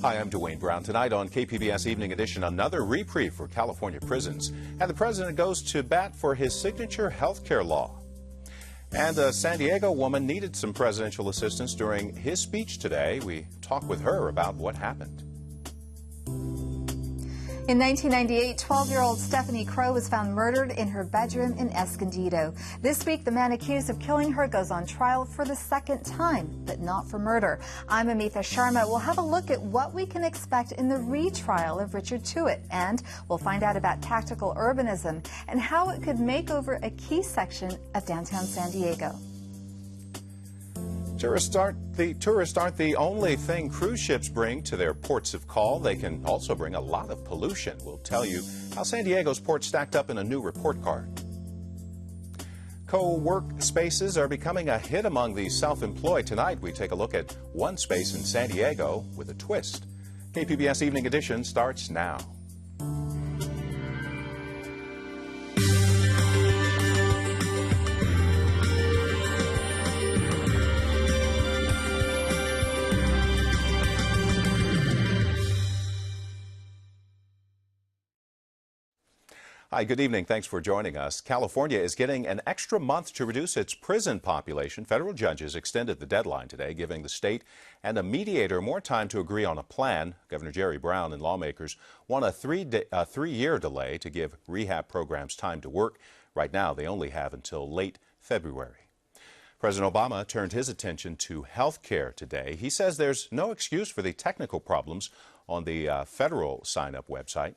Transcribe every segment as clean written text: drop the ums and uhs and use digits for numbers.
Hi, I'm Dwayne Brown. Tonight on KPBS Evening Edition, another reprieve for California prisons. And the president goes to bat for his signature health care law. And a San Diego woman needed some presidential assistance during his speech today. We talk with her about what happened. In 1998, 12-year-old Stephanie Crowe was found murdered in her bedroom in Escondido. This week, the man accused of killing her goes on trial for the second time, but not for murder. I'm Amitha Sharma. We'll have a look at what we can expect in the retrial of Richard Tuite, and we'll find out about tactical urbanism and how it could make over a key section of downtown San Diego. Tourists aren't the only thing cruise ships bring to their ports of call. They can also bring a lot of pollution. We'll tell you how San Diego's port stacked up in a new report card. Co-work spaces are becoming a hit among the self-employed. Tonight, we take a look at one space in San Diego with a twist. KPBS Evening Edition starts now. Hi, good evening. Thanks for joining us. California is getting an extra month to reduce its prison population. Federal judges extended the deadline today, giving the state and a mediator more time to agree on a plan. Governor Jerry Brown and lawmakers want a three-year delay to give rehab programs time to work. Right now, they only have until late February. President Obama turned his attention to health care today. He says there's no excuse for the technical problems on the federal sign-up website.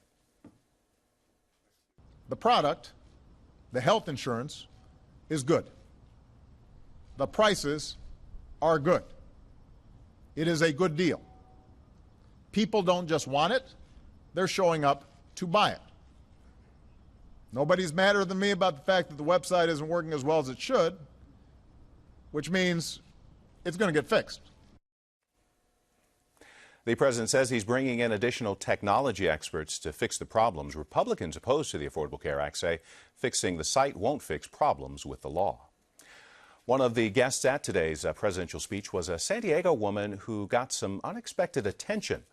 The product, the health insurance, is good. The prices are good. It is a good deal. People don't just want it, they're showing up to buy it. Nobody's madder than me about the fact that the website isn't working as well as it should, which means it's going to get fixed. The president says he's bringing in additional technology experts to fix the problems. Republicans opposed to the Affordable Care Act say fixing the site won't fix problems with the law. One of the guests at today's presidential speech was a San Diego woman who got some unexpected attention.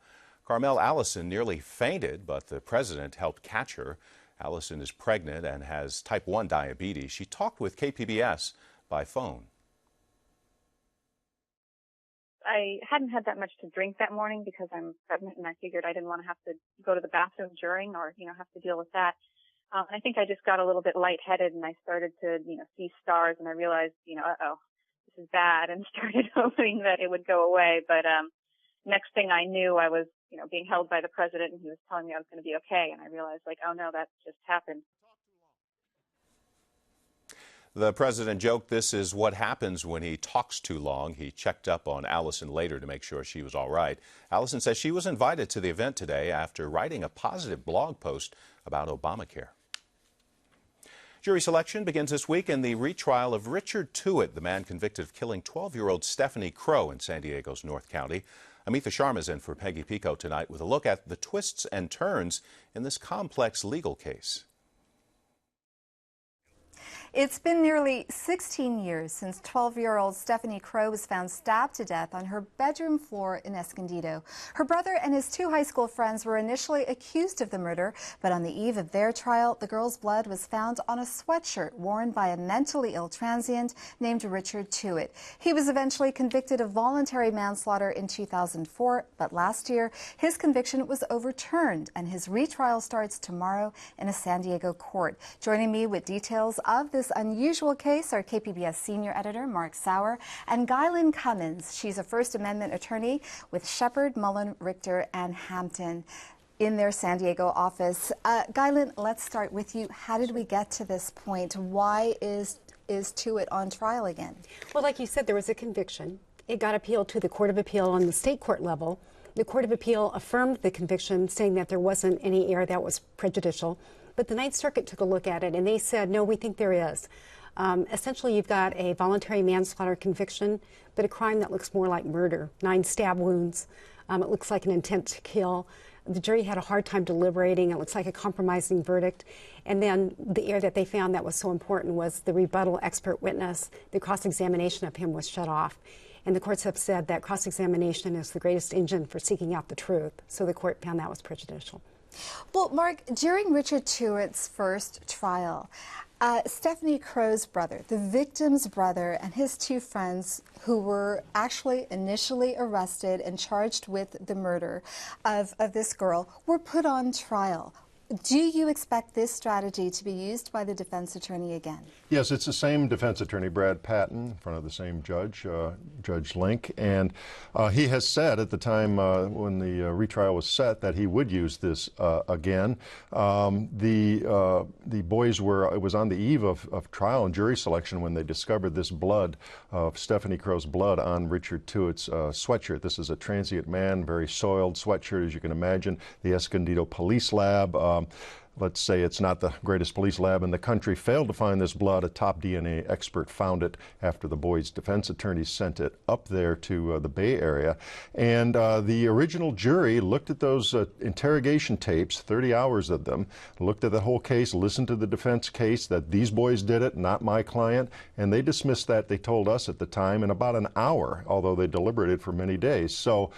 Carmel Allison nearly fainted, but the president helped catch her. Allison is pregnant and has type 1 diabetes. She talked with KPBS by phone. I hadn't had that much to drink that morning because I'm pregnant, and I figured I didn't want to have to go to the bathroom during or, have to deal with that. I think I just got a little bit lightheaded, and I started to, see stars, and I realized, uh-oh, this is bad, and started hoping that it would go away. But next thing I knew, I was, being held by the president, and he was telling me I was going to be okay, and I realized, oh, no, that just happened. The president joked this is what happens when he talks too long. He checked up on Allison later to make sure she was all right. Allison says she was invited to the event today after writing a positive blog post about Obamacare. Jury selection begins this week in the retrial of Richard Tuite, the man convicted of killing 12-year-old Stephanie Crowe in San Diego's North County. Amitha Sharma is in for Peggy Pico tonight with a look at the twists and turns in this complex legal case. It's been nearly 16 years since 12-year-old Stephanie Crowe was found stabbed to death on her bedroom floor in Escondido. Her brother and his two high school friends were initially accused of the murder, but on the eve of their trial, the girl's blood was found on a sweatshirt worn by a mentally ill transient named Richard Tuite. He was eventually convicted of voluntary manslaughter in 2004, but last year, his conviction was overturned, and his retrial starts tomorrow in a San Diego court. Joining me with details of this unusual case are KPBS senior editor Mark Sauer and Guylan Cummins. She's a First Amendment attorney with Shepard, Mullen, Richter, and Hampton in their San Diego office. Guylan, let's start with you. How did we get to this point? Why is Tuite on trial again? Well, like you said, there was a conviction. It got appealed to the Court of Appeal on the state court level. The Court of Appeal affirmed the conviction, saying that there wasn't any error that was prejudicial. But the Ninth Circuit took a look at it, and they said, no, we think there is. Essentially, you've got a voluntary manslaughter conviction, but a crime that looks more like murder. 9 stab wounds. It looks like an intent to kill. The jury had a hard time deliberating. It looks like a compromising verdict. And then the error that they found that was so important was the rebuttal expert witness. The cross-examination of him was shut off. And the courts have said that cross-examination is the greatest engine for seeking out the truth. So the court found that was prejudicial. Well, Mark, during Richard Tuite's first trial, Stephanie Crowe's brother, the victim's brother, and his two friends who were actually initially arrested and charged with the murder of this girl were put on trial. Do you expect this strategy to be used by the defense attorney again? Yes, it's the same defense attorney, Brad Patton, in front of the same judge, Judge Link, and he has said at the time when the retrial was set that he would use this again. The boys it was on the eve of trial and jury selection when they discovered this blood of Stephanie Crowe's blood on Richard Tuite's sweatshirt. This is a transient man, very soiled sweatshirt, as you can imagine. The Escondido Police Lab, let's say it's not the greatest police lab in the country, failed to find this blood. A top DNA expert found it after the boys' defense attorneys sent it up there to the Bay Area. And the original jury looked at those interrogation tapes, 30 hours of them, looked at the whole case, listened to the defense case that these boys did it, not my client, and they dismissed that, they told us at the time, in about an hour, although they deliberated for many days. So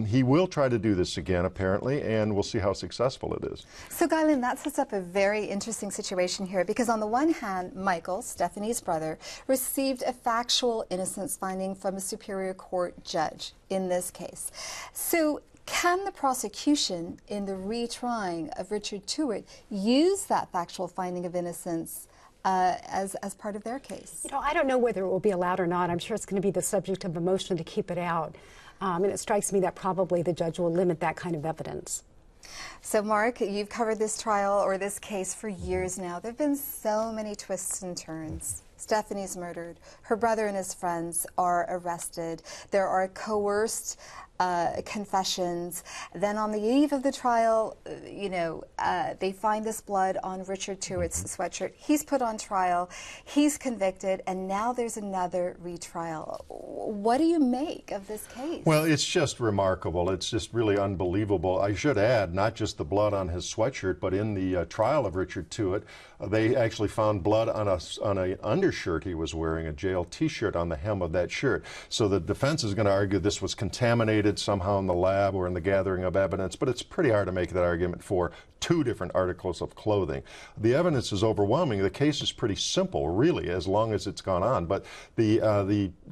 he will try to do this again, apparently, and we'll see how successful it is. So, Guylan, that sets up a very interesting situation here, because on the one hand, Michael, Stephanie's brother, received a factual innocence finding from a Superior Court judge in this case. So can the prosecution in the retrying of Richard Tuite use that factual finding of innocence as part of their case? You know, I don't know whether it will be allowed or not. I'm sure it's going to be the subject of a motion to keep it out. And it strikes me that probably the judge will limit that kind of evidence. So, Mark, you've covered this trial or this case for years now. There have been so many twists and turns. Stephanie's murdered. Her brother and his friends are arrested. There are coerced confessions. Then on the eve of the trial, they find this blood on Richard Tuite's sweatshirt. He's put on trial. He's convicted. And now there's another retrial. What do you make of this case? Well, it's just remarkable. It's just really unbelievable. I should add, not just the blood on his sweatshirt, but in the trial of Richard Tuite, they actually found blood on an undershirt he was wearing, a jail T-shirt on the hem of that shirt. So the defense is going to argue this was contaminated somehow in the lab or in the gathering of evidence, but it's pretty hard to make that argument for two different articles of clothing. The evidence is overwhelming. The case is pretty simple, really, as long as it's gone on. But the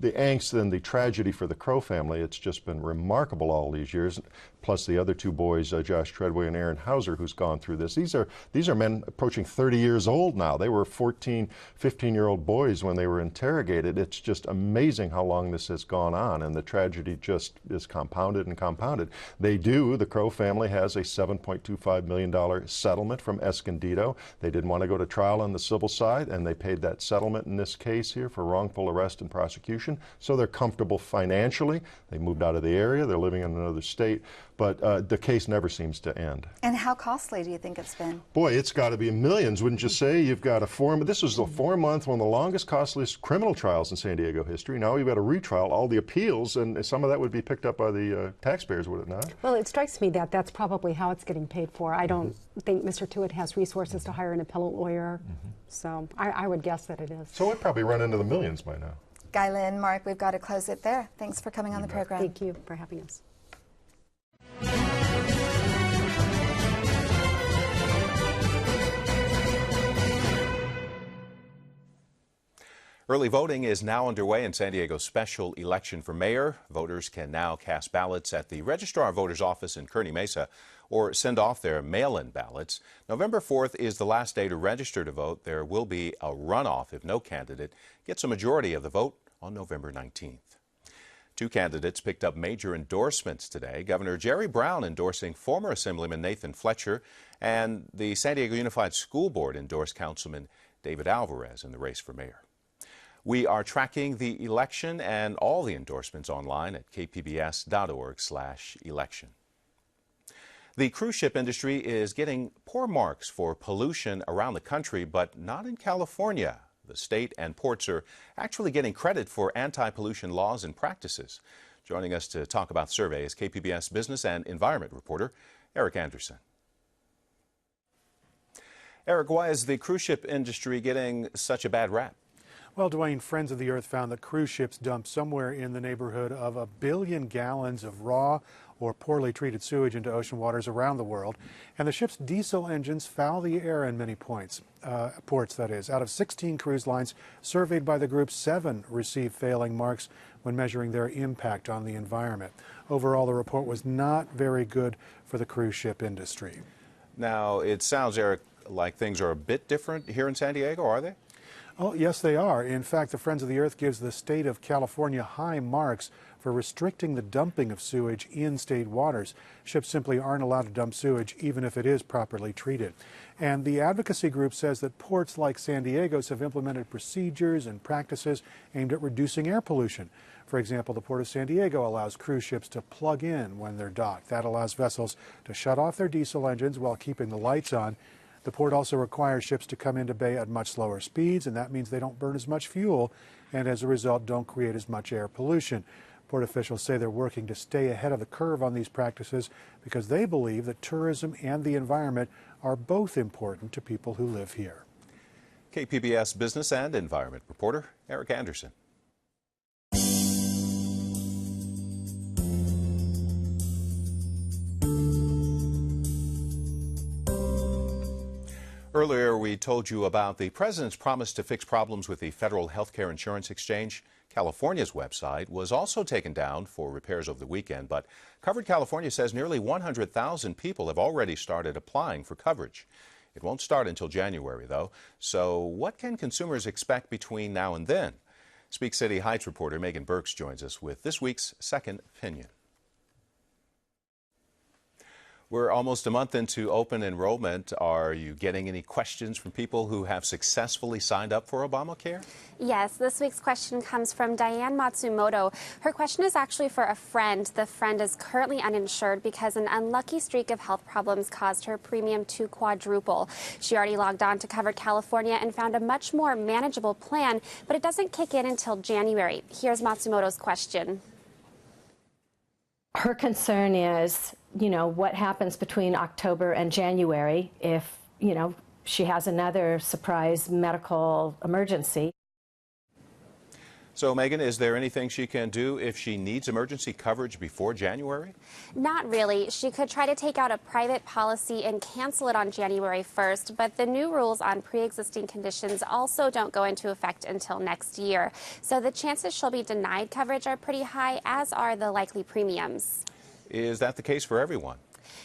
angst and the tragedy for the Crowe family, it's just been remarkable all these years. Plus the other two boys, Josh Treadway and Aaron Hauser, who's gone through this. These are men approaching 30 years old now. They were 14, 15-year-old boys when they were interrogated. It's just amazing how long this has gone on, and the tragedy just is compounded and compounded. The Crowe family has a $7.25 million settlement from Escondido. They didn't want to go to trial on the civil side, and they paid that settlement in this case here for wrongful arrest and prosecution. So they're comfortable financially. They moved out of the area. They're living in another state. But the case never seems to end. And how costly do you think it's been? Boy, it's got to be millions, wouldn't you say? You've got this was the 4-month, one of the longest, costliest criminal trials in San Diego history. Now you've got a retrial, all the appeals, and some of that would be picked up by the taxpayers, would it not? Well, it strikes me that that's probably how it's getting paid for. I don't think Mr. Tuite has resources to hire an appellate lawyer, so I would guess that it is. So it'd probably run into the millions by now. Guylan, Mark, we've got to close it there. Thanks for coming on the program. Thank you for having us. Early voting is now underway in San Diego's special election for mayor. Voters can now cast ballots at the Registrar of Voters office in Kearny Mesa or send off their mail-in ballots. November 4th is the last day to register to vote. There will be a runoff if no candidate gets a majority of the vote on November 19th. Two candidates picked up major endorsements today. Governor Jerry Brown endorsing former Assemblyman Nathan Fletcher, and the San Diego Unified School Board endorsed Councilman David Alvarez in the race for mayor. We are tracking the election and all the endorsements online at kpbs.org/election. The cruise ship industry is getting poor marks for pollution around the country, but not in California. The state and ports are actually getting credit for anti-pollution laws and practices. Joining us to talk about the survey is KPBS business and environment reporter Eric Anderson. Eric, why is the cruise ship industry getting such a bad rap? Well, Dwayne, Friends of the Earth found that cruise ships dump somewhere in the neighborhood of 1 billion gallons of raw or poorly treated sewage into ocean waters around the world. And the ship's diesel engines foul the air in many ports, that is. Out of 16 cruise lines surveyed by the group, 7 received failing marks when measuring their impact on the environment. Overall, the report was not very good for the cruise ship industry. Now, it sounds, Eric, like things are a bit different here in San Diego, are they? Oh, yes, they are. In fact, the Friends of the Earth gives the state of California high marks for restricting the dumping of sewage in state waters. Ships simply aren't allowed to dump sewage, even if it is properly treated. And the advocacy group says that ports like San Diego's have implemented procedures and practices aimed at reducing air pollution. For example, the Port of San Diego allows cruise ships to plug in when they're docked. That allows vessels to shut off their diesel engines while keeping the lights on. The port also requires ships to come into bay at much slower speeds, and that means they don't burn as much fuel and as a result don't create as much air pollution. Port officials say they're working to stay ahead of the curve on these practices because they believe that tourism and the environment are both important to people who live here. KPBS business and environment reporter Eric Anderson. Earlier, we told you about the president's promise to fix problems with the federal health care insurance exchange. California's website was also taken down for repairs over the weekend, but Covered California says nearly 100,000 people have already started applying for coverage. It won't start until January, though. So what can consumers expect between now and then? Speak City Heights reporter Megan Burks joins us with this week's Second Opinion. We're almost a month into open enrollment. Are you getting any questions from people who have successfully signed up for Obamacare? Yes, this week's question comes from Diane Matsumoto. Her question is actually for a friend. The friend is currently uninsured because an unlucky streak of health problems caused her premium to quadruple. She already logged on to Covered California and found a much more manageable plan, but it doesn't kick in until January. Here's Matsumoto's question. Her concern is, what happens between October and January if, she has another surprise medical emergency. So, Megan, is there anything she can do if she needs emergency coverage before January? Not really. She could try to take out a private policy and cancel it on January 1st, but the new rules on pre-existing conditions also don't go into effect until next year. So the chances she'll be denied coverage are pretty high, as are the likely premiums. Is that the case for everyone?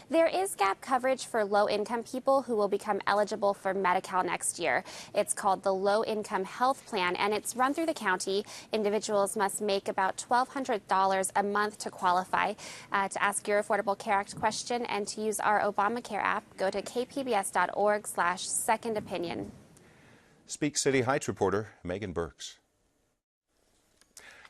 There is gap coverage for low-income people who will become eligible for Medi-Cal next year. It's called the Low-Income Health Plan, and it's run through the county. Individuals must make about $1,200 a month to qualify. To ask your Affordable Care Act question and to use our Obamacare app, go to kpbs.org/secondopinion. Speak City Heights reporter Megan Burks.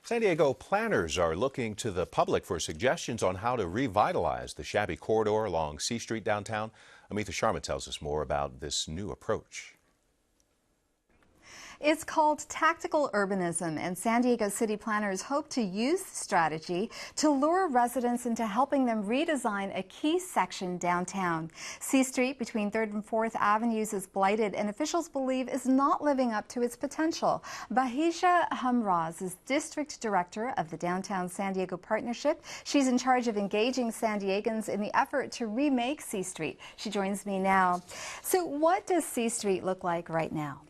San Diego planners are looking to the public for suggestions on how to revitalize the shabby corridor along C Street downtown. Amitha Sharma tells us more about this new approach. It's called tactical urbanism, and San Diego city planners hope to use the strategy to lure residents into helping them redesign a key section downtown. C Street between 3rd and 4th Avenues is blighted and officials believe is not living up to its potential. Bahija Hamraz is district director of the Downtown San Diego Partnership. She's in charge of engaging San Diegans in the effort to remake C Street. She joins me now. So what does C Street look like right now?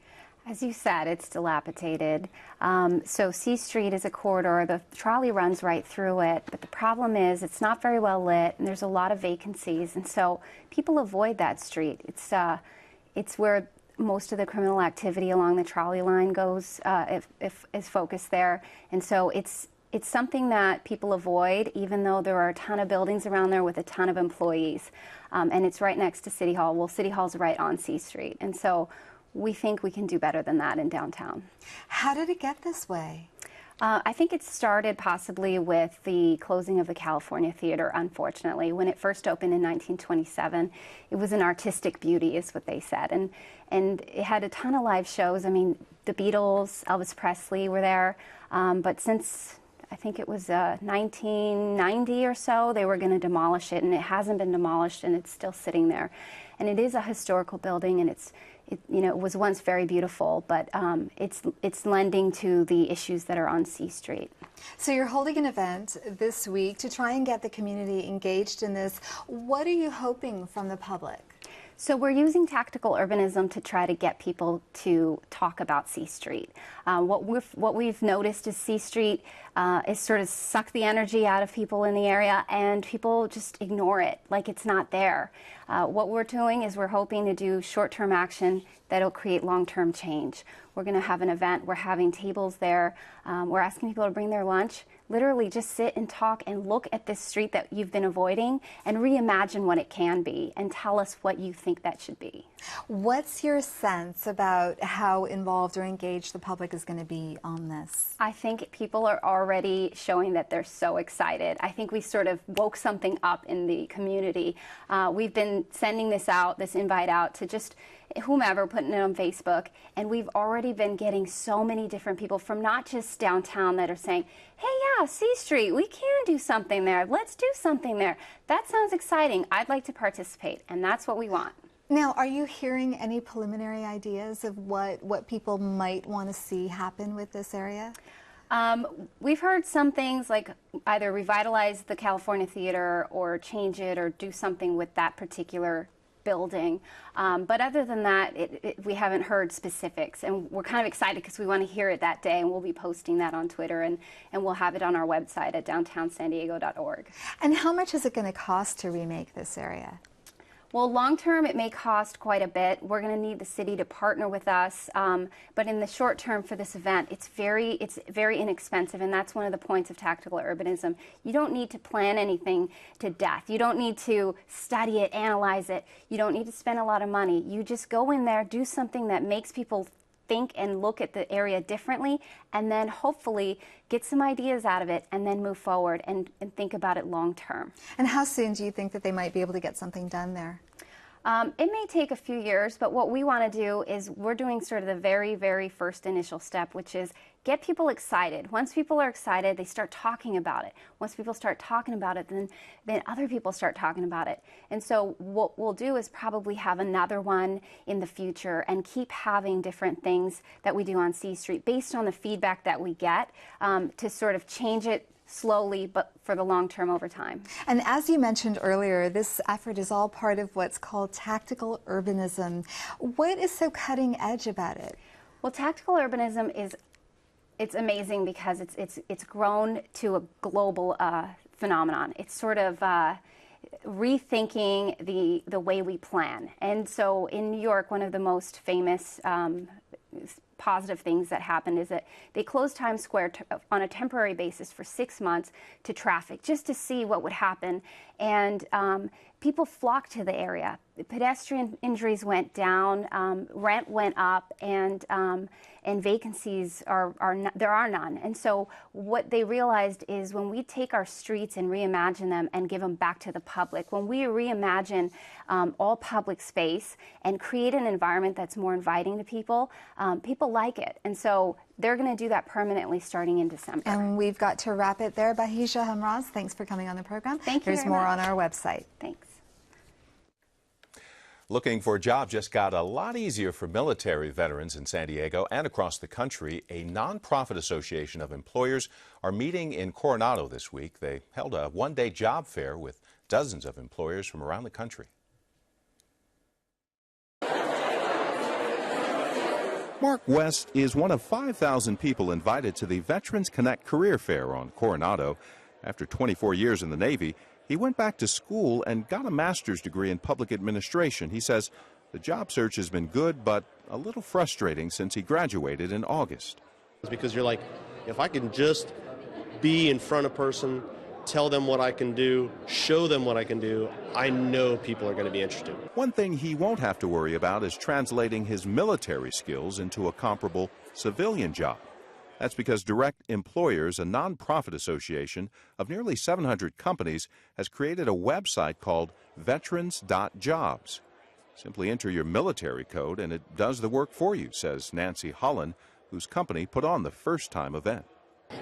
As you said, it's dilapidated. So C Street is a corridor. The trolley runs right through it, but the problem is it's not very well lit, and there's a lot of vacancies, and so people avoid that street. It's where most of the criminal activity along the trolley line goes, if is focused there, and so it's something that people avoid, even though there are a ton of buildings around there with a ton of employees, and it's right next to City Hall. Well, City Hall's right on C Street, and so we think we can do better than that in downtown. How did it get this way? I think it started possibly with the closing of the California Theater, unfortunately. When it first opened in 1927, it was an artistic beauty, is what they said. And it had a ton of live shows. I mean, the Beatles, Elvis Presley were there. But since I think it was 1990 or so, they were going to demolish it, and it hasn't been demolished, and it's still sitting there. And it is a historical building, and it was once very beautiful, but it's lending to the issues that are on C Street. So you're holding an event this week to try and get the community engaged in this. What are you hoping from the public? So we're using tactical urbanism to try to get people to talk about C Street. What we've noticed is C Street is sort of suck the energy out of people in the area, and people just ignore it like it's not there. What we're doing is we're hoping to do short-term action that'll create long-term change. We're going to have an event. We're having tables there. We're asking people to bring their lunch. Literally just sit and talk and look at this street that you've been avoiding and reimagine what it can be and tell us what you think that should be. What's your sense about how involved or engaged the public is going to be on this? I think people are already showing that they're so excited. I think we sort of woke something up in the community. We've been sending this invite out to just whomever, putting it on Facebook, and we've already been getting so many different people from not just downtown that are saying, hey, yeah, C Street, we can do something there. Let's do something there. That sounds exciting. I'd like to participate, and that's what we want. Now, are you hearing any preliminary ideas of what people might want to see happen with this area? We've heard some things like either revitalize the California Theater or change it or do something with that particular building. But other than that, we haven't heard specifics. And we're kind of excited because we want to hear it that day, and we'll be posting that on Twitter, and we'll have it on our website at downtownsandiego.org. And how much is it going to cost to remake this area? Well, long term, it may cost quite a bit. We're going to need the city to partner with us. But in the short term for this event, it's very inexpensive, and that's one of the points of tactical urbanism. You don't need to plan anything to death. You don't need to study it, analyze it. You don't need to spend a lot of money. You just go in there, do something that makes people think and look at the area differently, and then hopefully get some ideas out of it and then move forward and think about it long term. And how soon do you think that they might be able to get something done there? It may take a few years, but what we want to do is we're doing sort of the very, very first initial step, which is get people excited. Once people are excited, they start talking about it. Once people start talking about it, then other people start talking about it. And so what we'll do is probably have another one in the future and keep having different things that we do on C Street based on the feedback that we get to sort of change it slowly, but for the long term over time. And as you mentioned earlier, this effort is all part of what's called tactical urbanism. What is so cutting edge about it? Well, tactical urbanism it's amazing because it's grown to a global phenomenon. It's sort of rethinking the way we plan. And so in New York, one of the most famous positive things that happened is that they closed Times Square on a temporary basis for 6 months to traffic, just to see what would happen. And people flocked to the area. The pedestrian injuries went down, rent went up, and vacancies there are none. And so what they realized is when we take our streets and reimagine them and give them back to the public, when we reimagine all public space and create an environment that's more inviting to people, people like it. And so they're going to do that permanently starting in December. And we've got to wrap it there. Bahija Hamraz, thanks for coming on the program. Thank you. There's more on our website. Thanks. Looking for a job just got a lot easier for military veterans in San Diego and across the country. A nonprofit association of employers are meeting in Coronado this week. They held a one-day job fair with dozens of employers from around the country. Mark West is one of 5,000 people invited to the Veterans Connect Career Fair on Coronado. After 24 years in the Navy, he went back to school and got a master's degree in public administration. He says the job search has been good, but a little frustrating since he graduated in August. It's because you're like, if I can just be in front of a person, tell them what I can do, show them what I can do, I know people are going to be interested. One thing he won't have to worry about is translating his military skills into a comparable civilian job. That's because Direct Employers, a nonprofit association of nearly 700 companies, has created a website called veterans.jobs. Simply enter your military code and it does the work for you, says Nancy Holland, whose company put on the first-time event.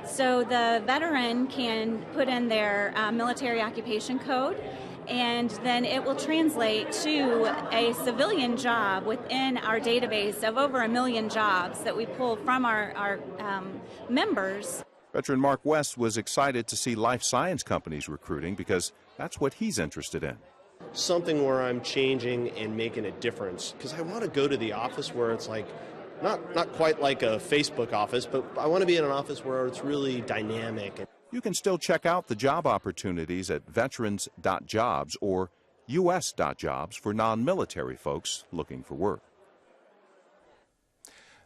So the veteran can put in their military occupation code, and then it will translate to a civilian job within our database of over 1 million jobs that we pull from our members. Veteran Mark West was excited to see life science companies recruiting because that's what he's interested in. Something where I'm changing and making a difference, because I want to go to the office where it's like, not quite like a Facebook office, but I want to be in an office where it's really dynamic. You can still check out the job opportunities at veterans.jobs or us.jobs for non-military folks looking for work.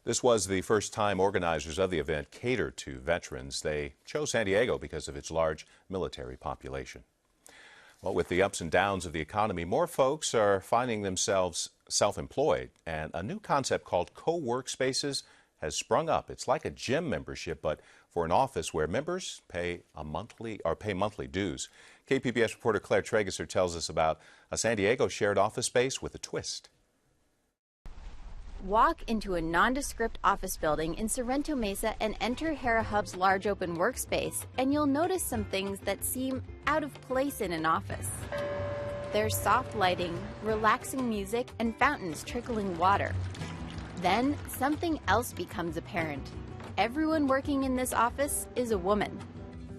This was the first time organizers of the event catered to veterans. They chose San Diego because of its large military population. Well, with the ups and downs of the economy, more folks are finding themselves self-employed, and a new concept called co-workspaces has sprung up. It's like a gym membership, but for an office where members pay monthly dues. KPBS reporter Claire Trageser tells us about a San Diego shared office space with a twist. Walk into a nondescript office building in Sorrento Mesa and enter HeraHub's large open workspace, and you'll notice some things that seem out of place in an office. There's soft lighting, relaxing music, and fountains trickling water. Then, something else becomes apparent. Everyone working in this office is a woman.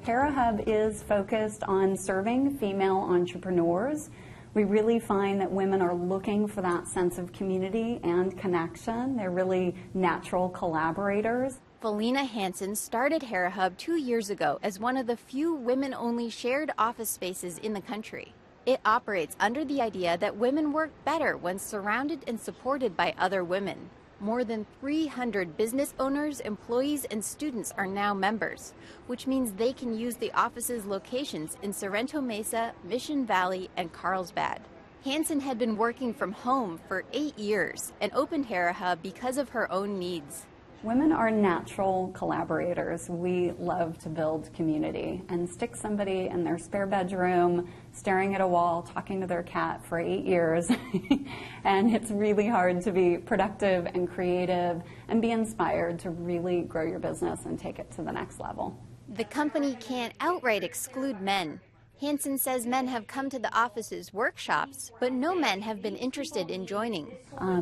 HeraHub is focused on serving female entrepreneurs. We really find that women are looking for that sense of community and connection. They're really natural collaborators. Felina Hansen started HeraHub 2 years ago as one of the few women-only shared office spaces in the country. It operates under the idea that women work better when surrounded and supported by other women. More than 300 business owners, employees, and students are now members, which means they can use the office's locations in Sorrento Mesa, Mission Valley, and Carlsbad. Hansen had been working from home for 8 years and opened HeraHub because of her own needs. Women are natural collaborators. We love to build community, and stick somebody in their spare bedroom, staring at a wall, talking to their cat for 8 years, and it's really hard to be productive and creative and be inspired to really grow your business and take it to the next level. The company can't outright exclude men. Hansen says men have come to the office's workshops, but no men have been interested in joining.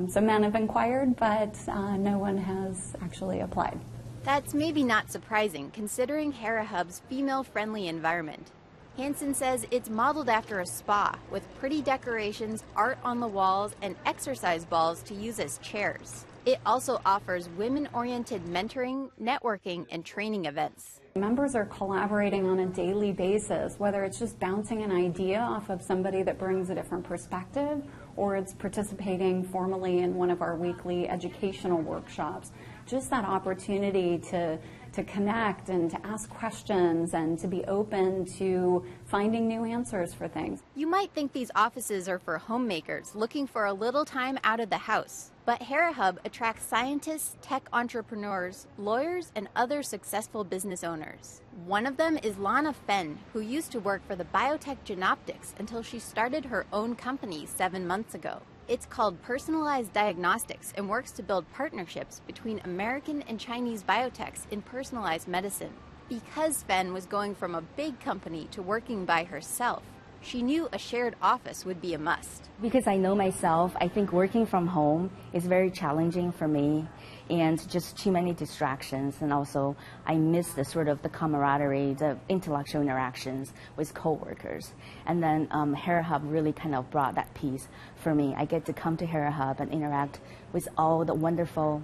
Some men have inquired, but no one has actually applied. That's maybe not surprising, considering HeraHub's female-friendly environment. Hansen says it's modeled after a spa, with pretty decorations, art on the walls, and exercise balls to use as chairs. It also offers women-oriented mentoring, networking, and training events. Members are collaborating on a daily basis, whether it's just bouncing an idea off of somebody that brings a different perspective, or it's participating formally in one of our weekly educational workshops. Just that opportunity to connect and to ask questions and to be open to finding new answers for things. You might think these offices are for homemakers looking for a little time out of the house, but HeraHub attracts scientists, tech entrepreneurs, lawyers, and other successful business owners. One of them is Lana Fenn, who used to work for the biotech Genoptics until she started her own company 7 months ago. It's called Personalized Diagnostics and works to build partnerships between American and Chinese biotechs in personalized medicine. Because Fenn was going from a big company to working by herself, she knew a shared office would be a must. Because I know myself, I think working from home is very challenging for me, and just too many distractions, and also I miss the sort of the camaraderie, the intellectual interactions with coworkers. And then HeraHub really kind of brought that piece for me. I get to come to HeraHub and interact with all the wonderful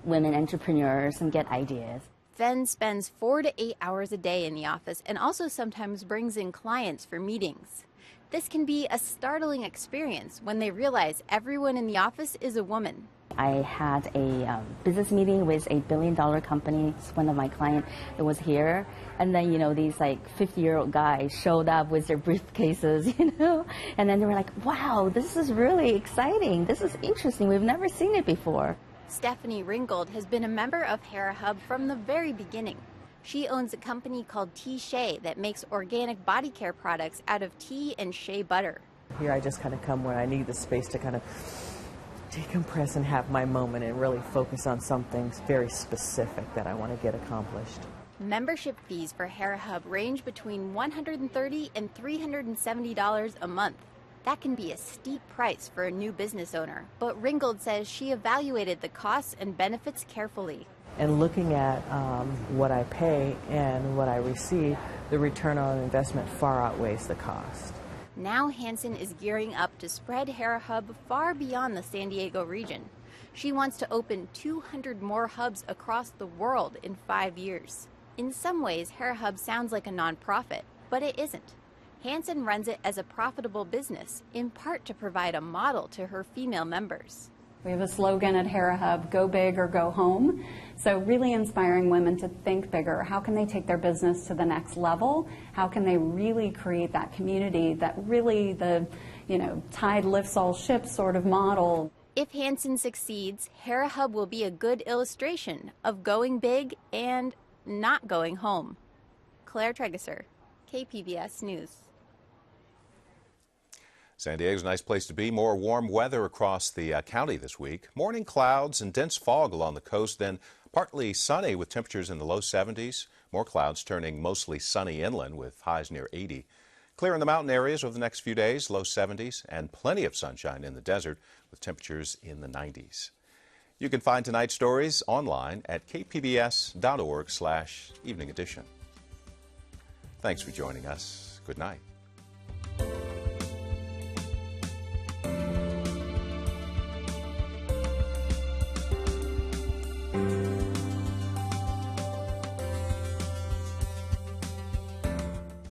women entrepreneurs and get ideas. Fenn spends 4 to 8 hours a day in the office and also sometimes brings in clients for meetings. This can be a startling experience when they realize everyone in the office is a woman. I had a business meeting with a billion-dollar company. It's one of my clients that was here. And then, these like 50-year-old guys showed up with their briefcases, And then they were like, wow, this is really exciting. This is interesting. We've never seen it before. Stephanie Ringgold has been a member of HeraHub from the very beginning. She owns a company called Tea Shea that makes organic body care products out of tea and shea butter. Here I just kind of come when I need the space to kind of decompress and have my moment and really focus on something very specific that I want to get accomplished. Membership fees for HaraHub range between $130 and $370 a month. That can be a steep price for a new business owner, but Ringgold says she evaluated the costs and benefits carefully. And looking at what I pay and what I receive, the return on investment far outweighs the cost. Now Hansen is gearing up to spread HaraHub far beyond the San Diego region. She wants to open 200 more hubs across the world in 5 years. In some ways, HaraHub sounds like a nonprofit, but it isn't. Hansen runs it as a profitable business, in part to provide a model to her female members. We have a slogan at HaraHub, go big or go home. So really inspiring women to think bigger. How can they take their business to the next level? How can they really create that community, that really the, tide lifts all ships sort of model? If Hansen succeeds, HaraHub will be a good illustration of going big and not going home. Claire Tregesser, KPBS News. San Diego's a nice place to be. More warm weather across the county this week. Morning clouds and dense fog along the coast, then partly sunny with temperatures in the low 70s. More clouds turning mostly sunny inland with highs near 80. Clear in the mountain areas over the next few days, low 70s, and plenty of sunshine in the desert with temperatures in the 90s. You can find tonight's stories online at kpbs.org/evening edition. Thanks for joining us. Good night.